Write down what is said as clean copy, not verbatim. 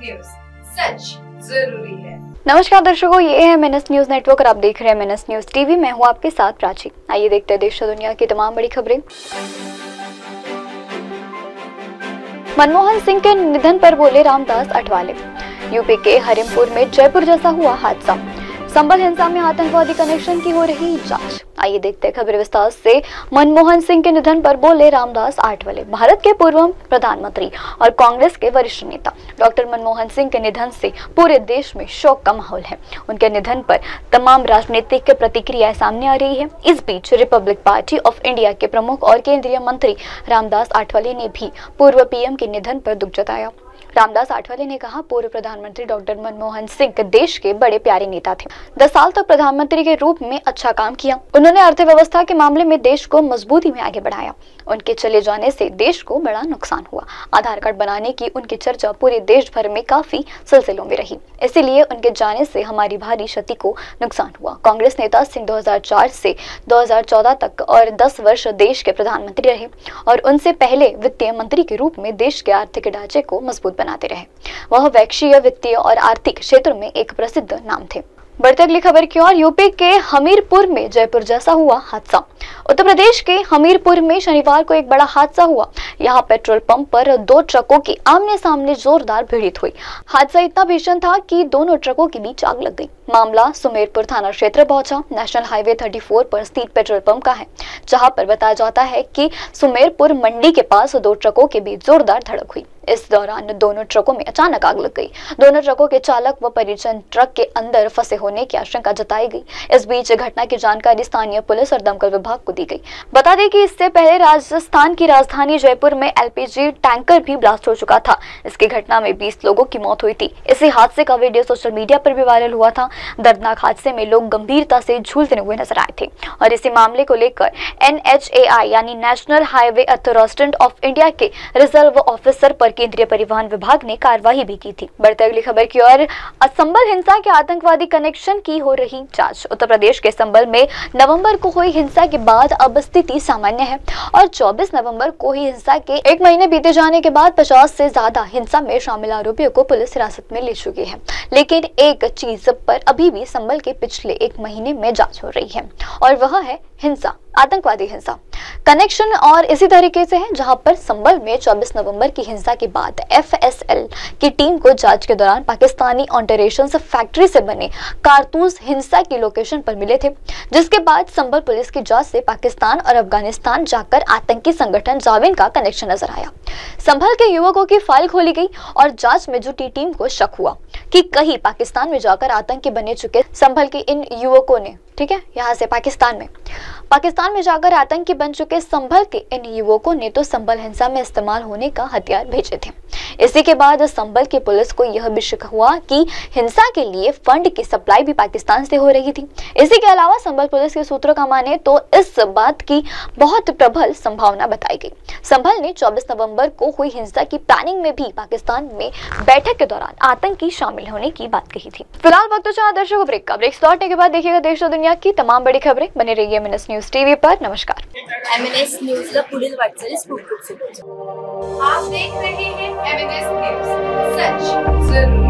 News, सच जरूरी है। नमस्कार दर्शकों, ये है MNS न्यूज नेटवर्क और आप देख रहे हैं MNS न्यूज टीवी। मैं हूँ आपके साथ प्राची। आइए देखते हैं देश और दुनिया की तमाम बड़ी खबरें। मनमोहन सिंह के निधन पर बोले रामदास अठवाले। यूपी के हरिमपुर में जयपुर जैसा हुआ हादसा। संभल हिंसा में आतंकवादी कनेक्शन की हो रही जांच। आइए देखते हैं खबर विस्तार से। मनमोहन सिंह के निधन पर बोले रामदास आठवले। भारत के पूर्व प्रधानमंत्री और कांग्रेस के वरिष्ठ नेता डॉक्टर मनमोहन सिंह के निधन से पूरे देश में शोक का माहौल है। उनके निधन पर तमाम राजनीतिक प्रतिक्रियाएं सामने आ रही है। इस बीच रिपब्लिक पार्टी ऑफ इंडिया के प्रमुख और केंद्रीय मंत्री रामदास आठवले ने भी पूर्व PM के निधन पर दुख जताया। रामदास आठवले ने कहा, पूर्व प्रधानमंत्री डॉक्टर मनमोहन सिंह देश के बड़े प्यारे नेता थे। 10 साल तक प्रधानमंत्री के रूप में अच्छा काम किया। उन्होंने अर्थव्यवस्था के मामले में देश को मजबूती में आगे बढ़ाया। उनके चले जाने से देश को बड़ा नुकसान हुआ। आधार कार्ड बनाने की उनकी चर्चा पूरे देश भर में काफी सिलसिलों में रही। इसीलिए उनके जाने से हमारी भारी क्षति को नुकसान हुआ। कांग्रेस नेता सिंह 2004 से 2014 तक और 10 वर्ष देश के प्रधानमंत्री रहे और उनसे पहले वित्तीय मंत्री के रूप में देश के आर्थिक ढांचे को मजबूत बनाते रहे। वह वैश्विक वित्तीय और आर्थिक क्षेत्र में एक प्रसिद्ध नाम थे। बढ़ते अगली खबर की ओर। यूपी के हमीरपुर में जयपुर जैसा हुआ हादसा। उत्तर प्रदेश के हमीरपुर में शनिवार को एक बड़ा हादसा हुआ। यहाँ पेट्रोल पंप पर 2 ट्रकों की आमने सामने जोरदार भिड़ंत हुई। हादसा इतना भीषण था कि दोनों ट्रकों के बीच आग लग गई। मामला सुमेरपुर थाना क्षेत्र पहुंचा। नेशनल हाईवे 34 पर स्थित पेट्रोल पंप का है, जहां पर बताया जाता है कि सुमेरपुर मंडी के पास 2 ट्रकों के बीच जोरदार धड़क हुई। इस दौरान दोनों ट्रकों में अचानक आग लग गई। दोनों ट्रकों के चालक व परिचालन ट्रक के अंदर फंसे होने की आशंका जताई गई। इस बीच घटना की जानकारी स्थानीय पुलिस और दमकल विभाग को दी गई। बता दें कि इससे पहले राजस्थान की राजधानी जयपुर में LPG टैंकर भी ब्लास्ट हो चुका था। इसकी घटना में 20 लोगों की मौत हुई थी। इसी हादसे का वीडियो सोशल मीडिया पर भी वायरल हुआ था। दर्दनाक हादसे में लोग गंभीरता से झूलते हुए नजर आए थे और इसी मामले को लेकर NHAI यानी national highway authority of India के रिजर्व ऑफिसर पर केंद्रीय परिवहन विभाग ने कार्रवाई भी की थी। बढ़ते अगली खबर की ओर। संभल हिंसा के आतंकवादी कनेक्शन की हो रही जांच। उत्तर प्रदेश के संभल में नवंबर को हुई हिंसा के बाद अब स्थिति सामान्य है और 24 नवंबर को ही हिंसा के 1 महीने बीते जाने के बाद 50 से ज्यादा हिंसा में शामिल आरोपियों को पुलिस हिरासत में ले चुकी है। लेकिन एक चीज पर अभी भी संभल के पिछले 1 महीने में जांच हो रही है और वह है हिंसा, आतंकवादी हिंसा कनेक्शन। और इसी तरीके से है जहां पर संभल में 24 नवंबर की हिंसा के बाद FSL की टीम को जांच के दौरान पाकिस्तानी ऑल्टरेशंस फैक्ट्री से बने कारतूस हिंसा की लोकेशन पर मिले थे, जिसके बाद संभल पुलिस की जांच से पाकिस्तान और अफगानिस्तान जाकर आतंकी संगठन जावेद का कनेक्शन नजर आया। संभल के युवकों की फाइल खोली गई और जांच में जुटी टीम को शक हुआ कि कहीं पाकिस्तान में जाकर आतंकी बने चुके संभल के इन युवकों ने, ठीक है, यहाँ से पाकिस्तान में जाकर आतंकी बन चुके संभल के इन युवकों ने तो संभल हिंसा में इस्तेमाल होने का हथियार भेजे थे। इसी के बाद संभल की पुलिस को यह भी शक हुआ कि हिंसा के लिए फंड की सप्लाई भी पाकिस्तान से हो रही थी। इसी के अलावा संभल पुलिस के सूत्रों का माने तो इस बात की बहुत प्रबल संभावना बताई गई। संभल ने 24 नवंबर को हुई हिंसा की प्लानिंग में भी पाकिस्तान में बैठक के दौरान आतंकी शामिल होने की बात कही थी। फिलहाल वक्त तो चला दर्शकों ब्रेक का। ब्रेक लौटने के बाद देखिएगा देश और दुनिया की तमाम बड़ी खबरें। बने रहिए MNS न्यूज टीवी पर। नमस्कार। MNS न्यूजला पुढील वाटचाली स्कूप आप देख रहे हैं MNS न्यूज, सच जरूरी।